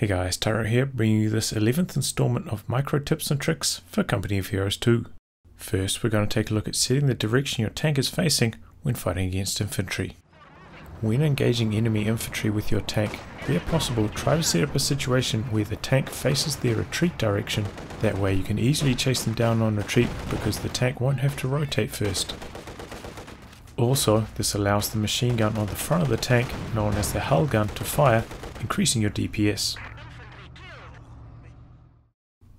Hey guys, Taro here, bringing you this 11th installment of micro tips and tricks for Company of Heroes 2. First, we're going to take a look at setting the direction your tank is facing when fighting against infantry. When engaging enemy infantry with your tank, where possible, try to set up a situation where the tank faces their retreat direction. That way you can easily chase them down on retreat because the tank won't have to rotate first. Also, this allows the machine gun on the front of the tank, known as the hull gun, to fire, increasing your DPS.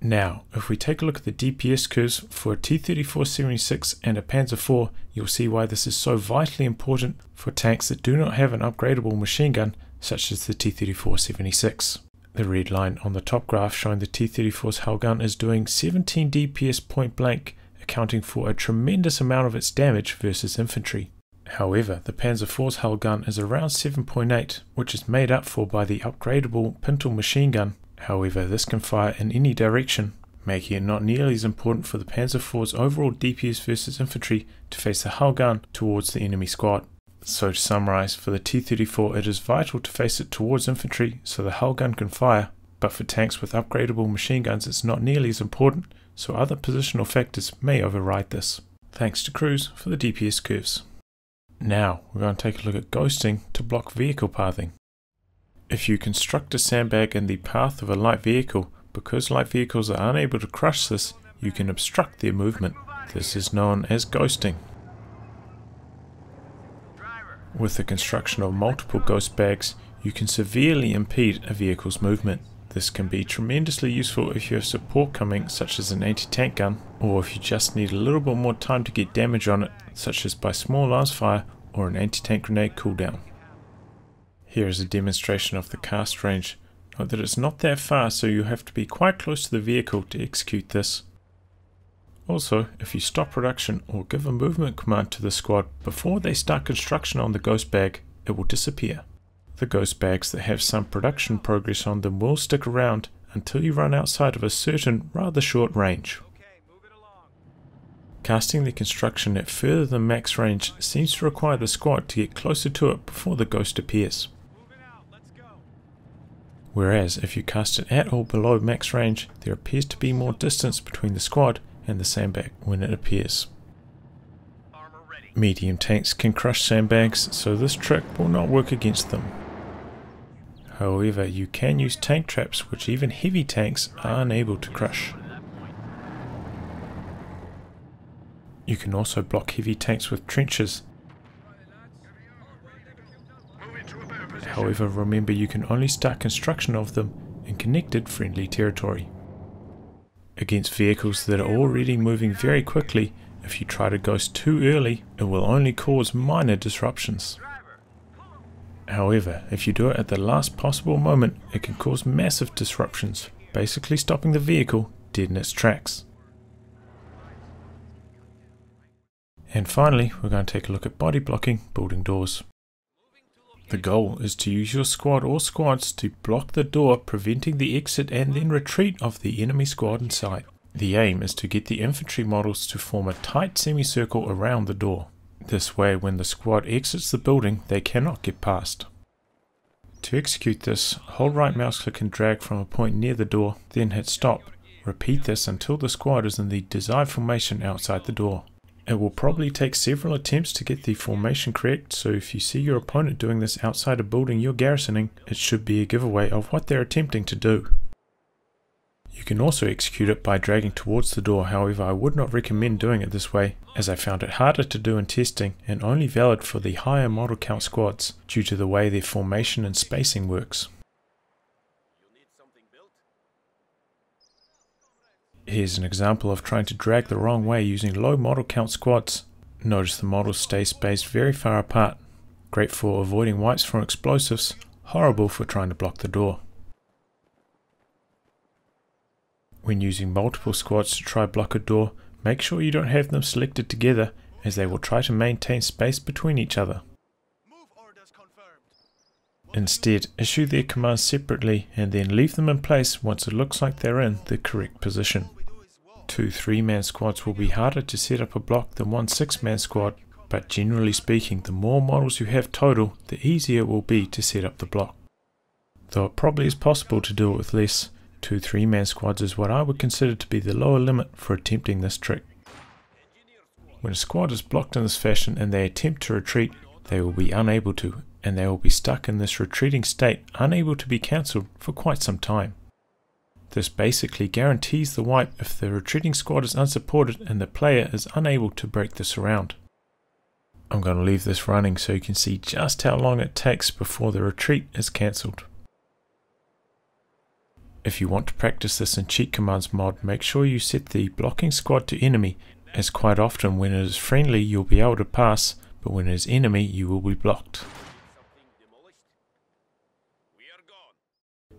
Now, if we take a look at the DPS curves for a T-34-76 and a Panzer IV, you'll see why this is so vitally important for tanks that do not have an upgradable machine gun, such as the T-34-76. The red line on the top graph showing the T-34's hull gun is doing 17 DPS point blank, accounting for a tremendous amount of its damage versus infantry. However, the Panzer IV's hull gun is around 7.8, which is made up for by the upgradable Pintle machine gun. However, this can fire in any direction, making it not nearly as important for the Panzer IV's overall DPS versus infantry to face the hull gun towards the enemy squad. So to summarize, for the T-34 it is vital to face it towards infantry so the hull gun can fire, but for tanks with upgradable machine guns it's not nearly as important, so other positional factors may override this. Thanks to Cruise for the DPS curves. Now we're going to take a look at ghosting to block vehicle pathing. If you construct a sandbag in the path of a light vehicle, because light vehicles are unable to crush this, you can obstruct their movement. This is known as ghosting. With the construction of multiple ghost bags, you can severely impede a vehicle's movement. This can be tremendously useful if you have support coming, such as an anti-tank gun, or if you just need a little bit more time to get damage on it, such as by small arms fire or an anti-tank grenade cooldown. Here is a demonstration of the cast range. Note that it's not that far, so you have to be quite close to the vehicle to execute this. Also, if you stop production or give a movement command to the squad before they start construction on the ghost bag, it will disappear. The ghost bags that have some production progress on them will stick around until you run outside of a certain rather short range. Casting the construction at further than max range seems to require the squad to get closer to it before the ghost appears. Whereas if you cast it at or below max range, there appears to be more distance between the squad and the sandbag when it appears. Medium tanks can crush sandbags, so this trick will not work against them. However, you can use tank traps which even heavy tanks are unable to crush. You can also block heavy tanks with trenches. However, remember you can only start construction of them in connected friendly territory. Against vehicles that are already moving very quickly, if you try to ghost too early, it will only cause minor disruptions. However, if you do it at the last possible moment, it can cause massive disruptions, basically stopping the vehicle dead in its tracks. And finally, we're going to take a look at body blocking building doors. The goal is to use your squad or squads to block the door, preventing the exit and then retreat of the enemy squad inside. The aim is to get the infantry models to form a tight semicircle around the door. This way, when the squad exits the building, they cannot get past. To execute this, hold right mouse click and drag from a point near the door, then hit stop. Repeat this until the squad is in the desired formation outside the door. It will probably take several attempts to get the formation correct, so if you see your opponent doing this outside a building you're garrisoning, it should be a giveaway of what they're attempting to do. You can also execute it by dragging towards the door, however I would not recommend doing it this way, as I found it harder to do in testing and only valid for the higher model count squads due to the way their formation and spacing works. Here's an example of trying to drag the wrong way using low model count squads. Notice the models stay spaced very far apart. Great for avoiding wipes from explosives, horrible for trying to block the door. When using multiple squads to try block a door, make sure you don't have them selected together, as they will try to maintain space between each other. Instead, issue their commands separately and then leave them in place once it looks like they're in the correct position. 2 3-man squads will be harder to set up a block than 1 6-man squad, but generally speaking, the more models you have total, the easier it will be to set up the block. though it probably is possible to do it with less. 2 3-man squads is what I would consider to be the lower limit for attempting this trick. When a squad is blocked in this fashion and they attempt to retreat, they will be unable to, and they will be stuck in this retreating state, unable to be cancelled for quite some time. This basically guarantees the wipe if the retreating squad is unsupported and the player is unable to break this around. I'm going to leave this running so you can see just how long it takes before the retreat is cancelled. If you want to practice this in Cheat Commands mod, make sure you set the blocking squad to enemy, as quite often when it is friendly you'll be able to pass, but when it is enemy you will be blocked.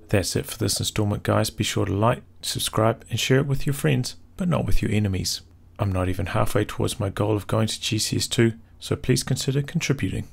That's it for this installment, guys. Be sure to like, subscribe and share it with your friends, but not with your enemies. I'm not even halfway towards my goal of going to GCS2, so please consider contributing.